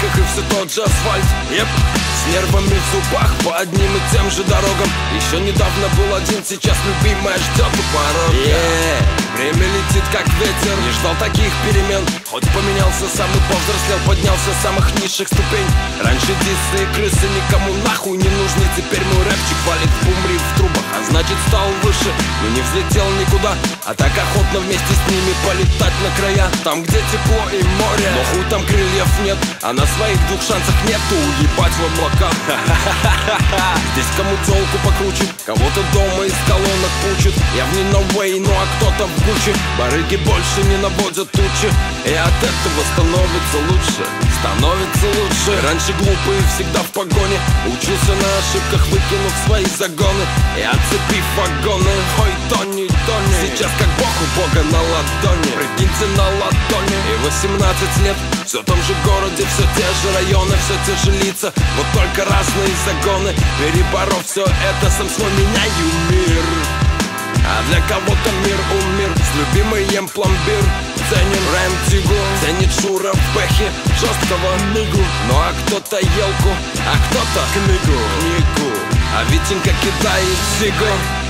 и все тот же асфальт. Еп. С нервами в зубах по одним и тем же дорогам. Еще недавно был один, сейчас любимая ждет у порога. Время летит как ветер, не ждал таких перемен. Хоть поменялся сам и повзрослел, поднялся с самых низших ступень. Раньше дисы и крысы никому нахуй не нужны. Теперь мой рэпчик валит в бумре в трубах, а значит стал выше, но не взлетел никуда. А так охотно вместе с ними полетать на края, там где тепло и море. Но хуй там крыльев нет, а на своих двух шансах нету уебать в облака. Здесь кому телку покруче, кого-то дома из колонок пучат. Я в не no way, ну а кто-то в Гуччи. Барыги больше не наводят тучи, и от этого становится лучше. Становится лучше. Раньше глупые всегда в погоне, учился на ошибках, выкинув свои загоны и отцепив вагоны. Ой, Тони, Тони, сейчас как бог у бога на ладони. Прикиньте, на ладони. И 18 лет, все в том же городе, все те же районы, все те же лица, вот только разные загоны. Переборов все это, сам свой меняю мир. А для кого-то мир умер, с любимым пломбир. Ценим Рэм-Тигу, ценит Шура в бэхе жесткого мигу. Ну а кто-то елку, а кто-то книгу. А Витенька кидает сигу.